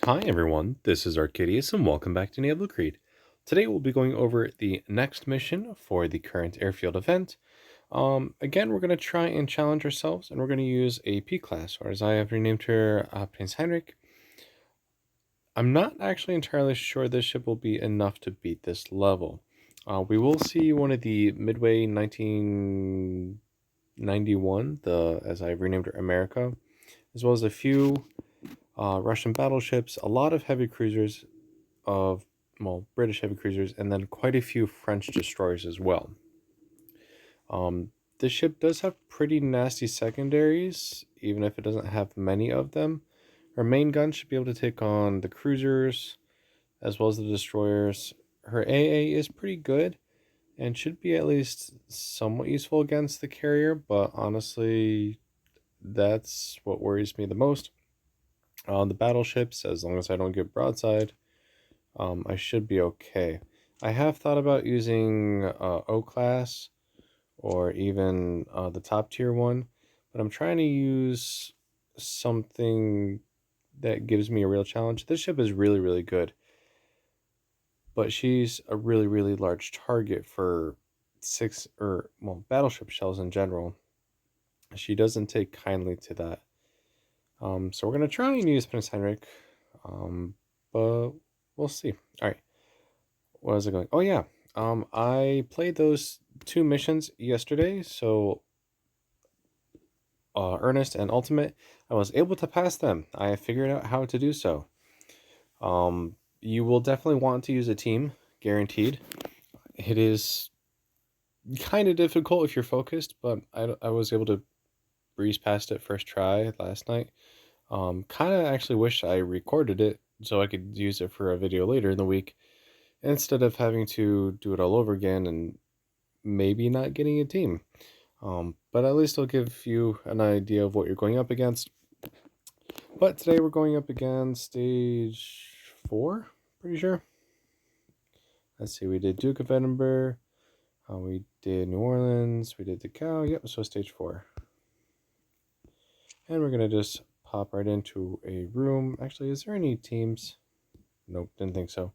Hi everyone, this is Arcadius and welcome back to Naval. Today we'll be going over the next mission for the current airfield event. Again, we're going to try and challenge ourselves and we're going to use a P class, or as I have renamed her, Prince Heinrich. I'm not actually entirely sure this ship will be enough to beat this level. We will see one of the Midway 1991, as I've renamed her, America, as well as a few Russian battleships, a lot of heavy cruisers, of British heavy cruisers, and then quite a few French destroyers as well. This ship does have pretty nasty secondaries, even if it doesn't have many of them. Her main gun should be able to take on the cruisers as well as the destroyers. Her AA is pretty good and should be at least somewhat useful against the carrier, but honestly, that's what worries me the most. On the battleships, as long as I don't get broadside, I should be okay. I have thought about using O class or even the top tier one, but I'm trying to use something that gives me a real challenge. This ship is really, really good, but she's a really, really large target for battleship shells in general. She doesn't take kindly to that. So we're gonna try and use Prince Heinrich, but we'll see. All right. What was it going? Oh yeah. I played those two missions yesterday, so Ernest and Ultimate, I was able to pass them. I figured out how to do so. You will definitely want to use a team, guaranteed. It is kind of difficult if you're focused, but I was able to breeze past it first try last night. Kind of actually wish I recorded it so I could use it for a video later in the week instead of having to do it all over again and maybe not getting a team. But at least I'll give you an idea of what you're going up against. But today we're going up against stage 4, pretty sure. Let's see, we did Duke of Edinburgh, we did New Orleans, we did the Cow, yep, so stage 4. And we're going to just pop right into a room. Actually, is there any teams? Nope, didn't think so.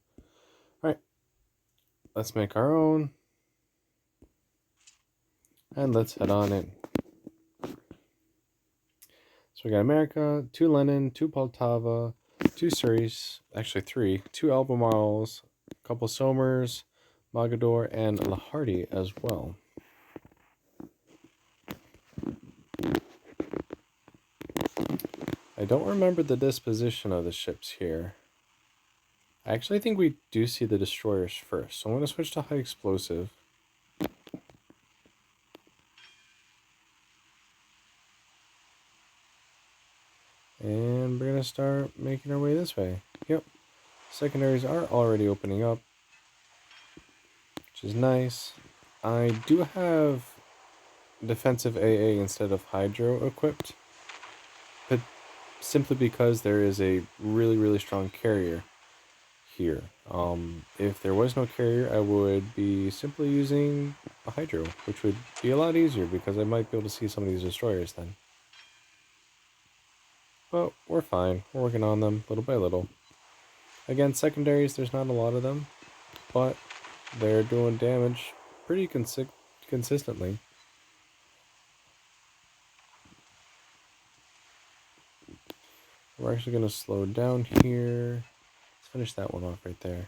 Alright, let's make our own. And let's head on in. So we got America, 2 Lenin, 2 Poltava, 2 Surreys, actually 3, 2 Albemarles, a couple Somers, Mogador, and Lahardy as well. I don't remember the disposition of the ships here. I actually think we do see the destroyers first, so I'm going to switch to high explosive. And we're going to start making our way this way. Yep. Secondaries are already opening up, which is nice. I do have defensive AA instead of Hydro equipped, but simply because there is a really, really strong carrier here. If there was no carrier, I would be simply using a Hydro, which would be a lot easier because I might be able to see some of these destroyers then. But we're fine. We're working on them little by little. Again, secondaries, there's not a lot of them, but they're doing damage pretty consistently. We're actually going to slow down here. Let's finish that one off right there.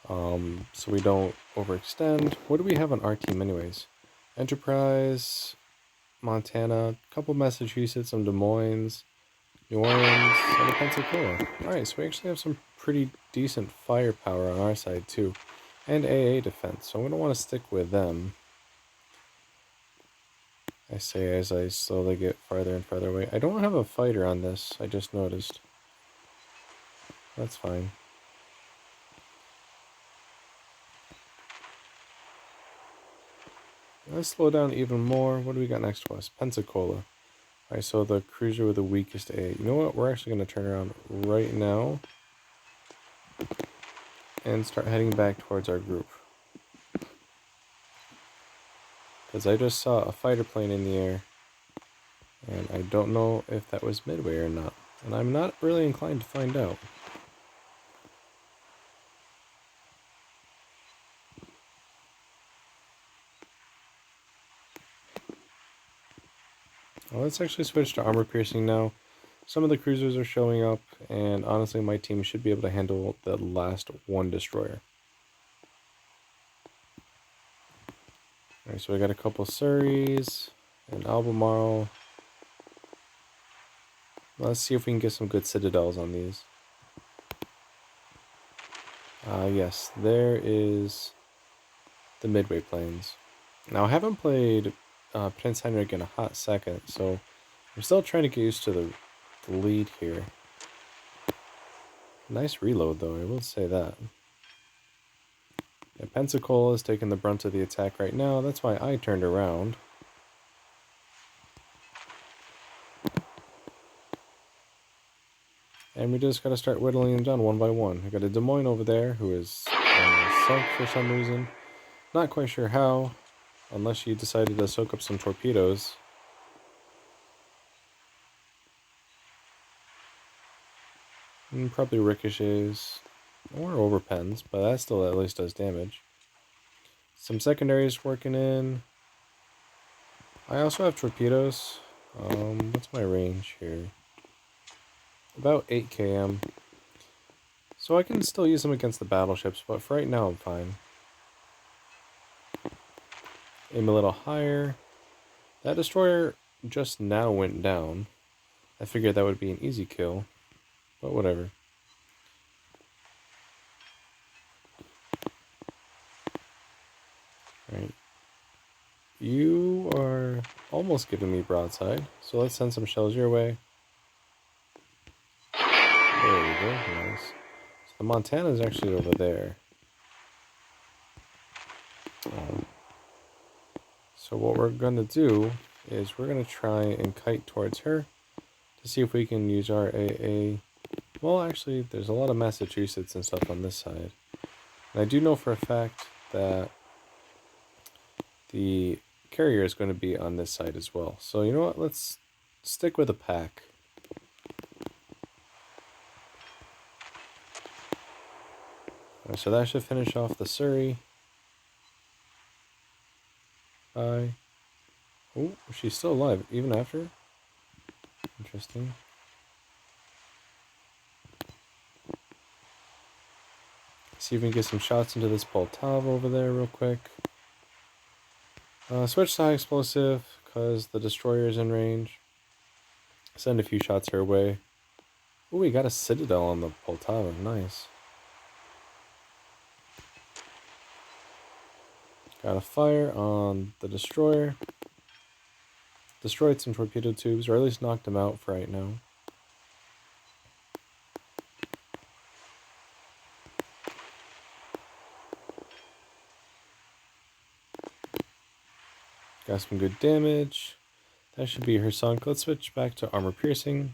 So we don't overextend. What do we have on our team anyways? Enterprise, Montana, a couple Massachusetts, some Des Moines, New Orleans, and a Pensacola. Alright, so we actually have some pretty decent firepower on our side too. And AA defense, so I'm going to want to stick with them. I say as I slowly get farther and farther away. I don't have a fighter on this, I just noticed. That's fine. Let's slow down even more. What do we got next to us? Pensacola. Alright, so the cruiser with the weakest A. You know what? We're actually going to turn around right now and start heading back towards our group. Because I just saw a fighter plane in the air, and I don't know if that was Midway or not. And I'm not really inclined to find out. Well, let's actually switch to armor piercing now. Some of the cruisers are showing up, and honestly my team should be able to handle the last one destroyer. Alright, so we got a couple Surreys, and Albemarle. Let's see if we can get some good citadels on these. Yes, there is the Midway Plains. Now, I haven't played Prince Heinrich in a hot second, so I'm still trying to get used to the lead here. Nice reload, though, I will say that. Yeah, Pensacola is taking the brunt of the attack right now. That's why I turned around. And we just gotta start whittling them down one by one. I got a Des Moines over there who is sunk for some reason. Not quite sure how, unless she decided to soak up some torpedoes. And probably ricochets or overpens, but that still at least does damage. Some secondaries working in. I also have torpedoes. What's my range here? About 8 km. So I can still use them against the battleships, but for right now I'm fine. Aim a little higher. That destroyer just now went down. I figured that would be an easy kill, but whatever. Alright. You are almost giving me broadside, so let's send some shells your way. There we go, nice. So the Montana is actually over there. So what we're going to do is we're going to try and kite towards her to see if we can use our AA. Well, actually, there's a lot of Massachusetts and stuff on this side. And I do know for a fact that the carrier is going to be on this side as well. So you know what? Let's stick with a pack. Right, so that should finish off the Surrey. Bye. Oh, she's still alive even after? Interesting. See if we can get some shots into this Poltava over there real quick. Switch to high explosive because the destroyer is in range. Send a few shots her way. Oh, we got a citadel on the Poltava. Nice. Got a fire on the destroyer. Destroyed some torpedo tubes, or at least knocked them out for right now. Got some good damage. That should be her sunk. Let's switch back to armor piercing.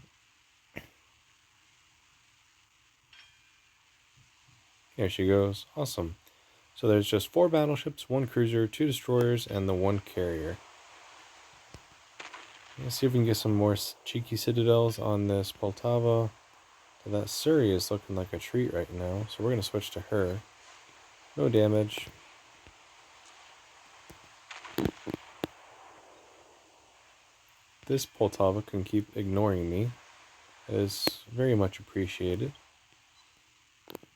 There she goes. Awesome. So there's just 4 battleships, 1 cruiser, 2 destroyers, and the 1 carrier. Let's see if we can get some more cheeky citadels on this Poltava. So that Surrey is looking like a treat right now, so we're going to switch to her. No damage. This Poltava can keep ignoring me. It is very much appreciated.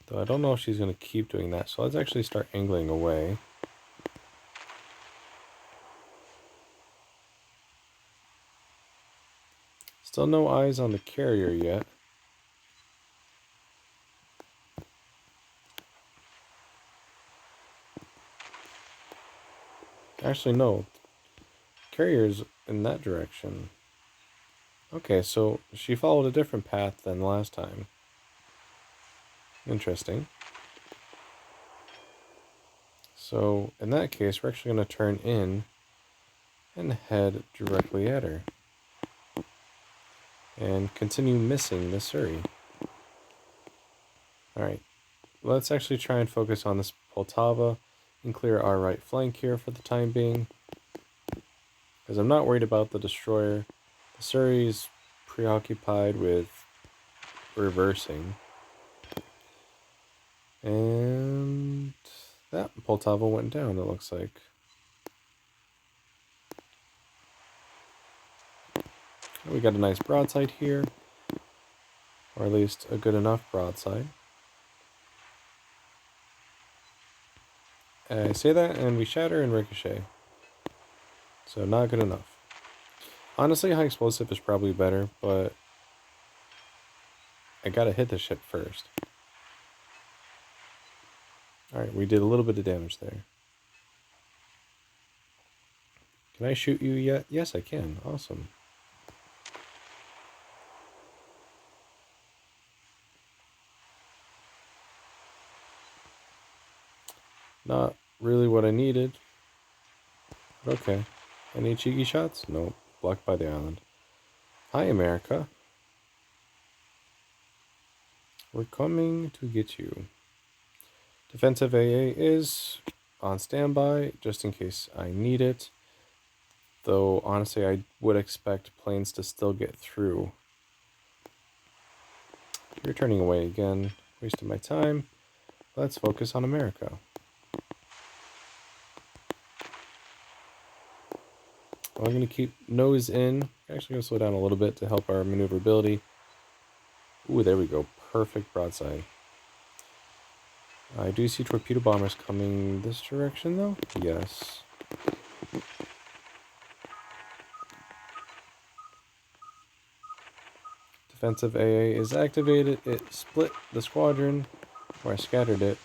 Though I don't know if she's going to keep doing that, so let's actually start angling away. Still no eyes on the carrier yet. Actually, no. Carrier's in that direction. Okay, so she followed a different path than last time. Interesting. So, in that case, we're actually going to turn in and head directly at her. And continue missing the Surrey. Alright, let's actually try and focus on this Poltava and clear our right flank here for the time being. Because I'm not worried about the destroyer. The Surrey's preoccupied with reversing. And that Poltava went down, it looks like. We got a nice broadside here, or at least a good enough broadside. I say that and we shatter and ricochet. So not good enough. Honestly, high explosive is probably better, but I gotta hit the ship first. Alright, we did a little bit of damage there. Can I shoot you yet? Yes, I can. Awesome. Not really what I needed. But okay. Any cheeky shots? Nope. Blocked by the island. Hi, America. We're coming to get you. Defensive AA is on standby, just in case I need it. Though, honestly, I would expect planes to still get through. You're turning away again. Wasting my time. Let's focus on America. I'm going to keep nose in. Actually, going to slow down a little bit to help our maneuverability. Ooh, there we go. Perfect broadside. I do see torpedo bombers coming this direction, though. Yes. Defensive AA is activated. It split the squadron, or I scattered it.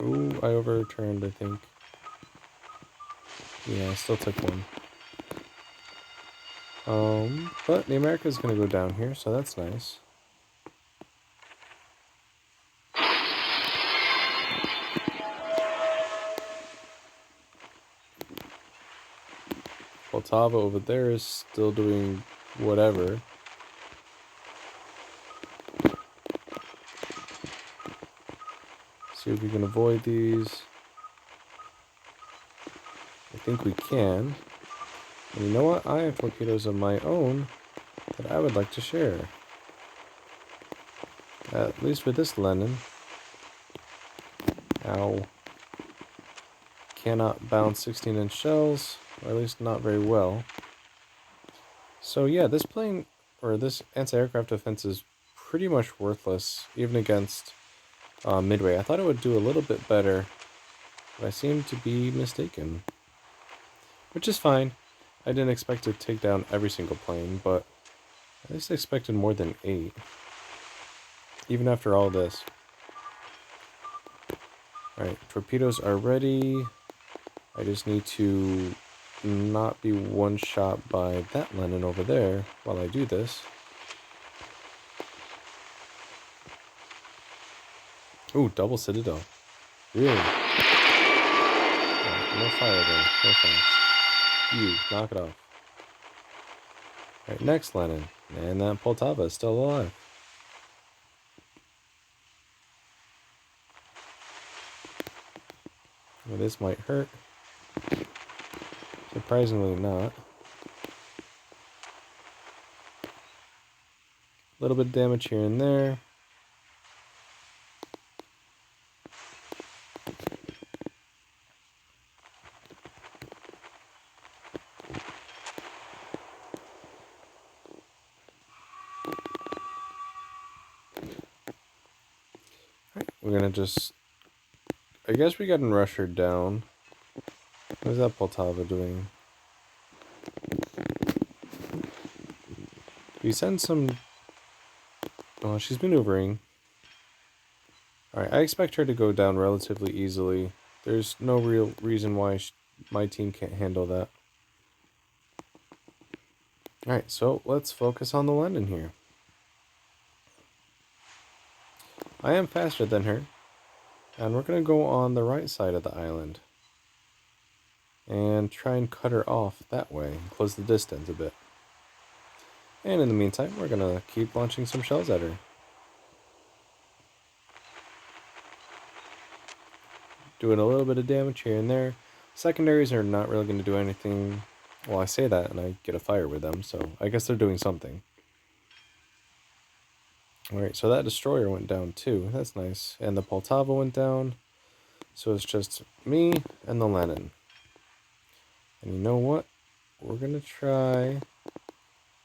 Ooh, I overturned, I think. Yeah, I still took one. But the America's gonna go down here, so that's nice. Poltava over there is still doing whatever. See if we can avoid these. I think we can. And you know what? I have torpedoes of my own that I would like to share. At least with this Lenin. Ow. Cannot bounce 16-inch shells, or at least not very well. So yeah, this plane, or this anti-aircraft defense is pretty much worthless, even against Midway. I thought it would do a little bit better, but I seem to be mistaken. Which is fine. I didn't expect to take down every single plane, but at least I expected more than 8. Even after all this. Alright, torpedoes are ready. I just need to not be one shot by that Lenin over there while I do this. Ooh, double citadel. Really? Oh, no fire there. No thanks. You, knock it off. Alright, next Lenin. And that Poltava is still alive. Well, this might hurt. Surprisingly not. A little bit of damage here and there. We're gonna just... I guess we got an rusher down. What is that Poltava doing? We send some... Oh, she's maneuvering. Alright, I expect her to go down relatively easily. There's no real reason why my team can't handle that. Alright, so let's focus on the London here. I am faster than her. And we're going to go on the right side of the island. And try and cut her off that way. Close the distance a bit. And in the meantime, we're going to keep launching some shells at her. Doing a little bit of damage here and there. Secondaries are not really going to do anything. Well, I say that and I get a fire with them, so I guess they're doing something. Alright, so that destroyer went down too. That's nice. And the Poltava went down. So it's just me and the Lenin. And you know what? We're going to try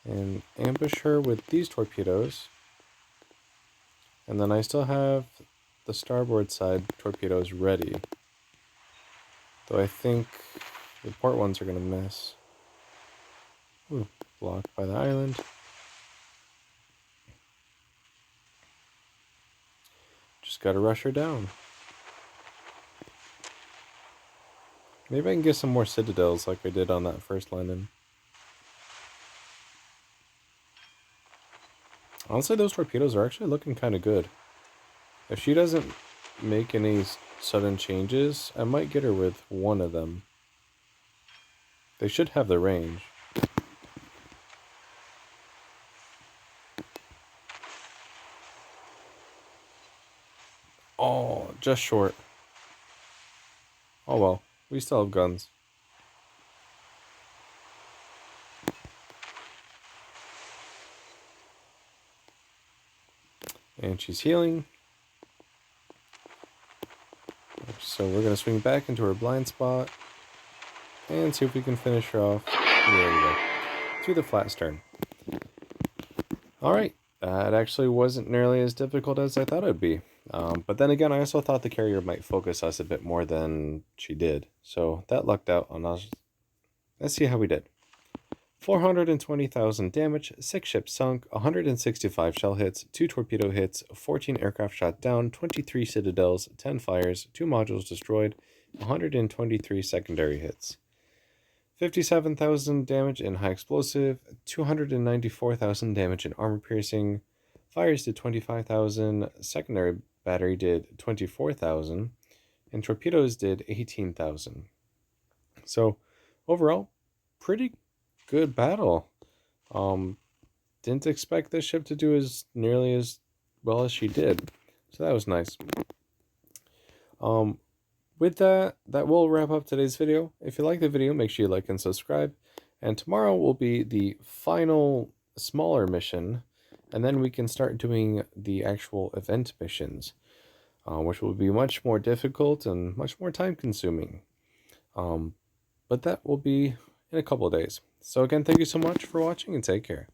and ambush her with these torpedoes. And then I still have the starboard side torpedoes ready. Though I think the port ones are going to miss. Ooh, blocked by the island. Just got to rush her down. Maybe I can get some more citadels like I did on that first landing. Honestly, those torpedoes are actually looking kind of good. If she doesn't make any sudden changes, I might get her with one of them. They should have the range. Oh, just short. Oh well, we still have guns. And she's healing. So we're going to swing back into her blind spot and see if we can finish her off. There we go. To the flat stern. Alright, that actually wasn't nearly as difficult as I thought it would be. But then again, I also thought the carrier might focus us a bit more than she did. So that lucked out on us. Let's see how we did. 420,000 damage, 6 ships sunk, 165 shell hits, 2 torpedo hits, 14 aircraft shot down, 23 citadels, 10 fires, 2 modules destroyed, 123 secondary hits. 57,000 damage in high explosive, 294,000 damage in armor piercing, fires did 25,000, secondary battery did 24,000, and torpedoes did 18,000. So overall, pretty good battle. Didn't expect this ship to do as nearly as well as she did, so that was nice. With that will wrap up today's video. If you like the video, make sure you like and subscribe. And tomorrow will be the final smaller mission, and then we can start doing the actual event missions, which will be much more difficult and much more time consuming. But that will be in a couple of days. So again, thank you so much for watching and take care.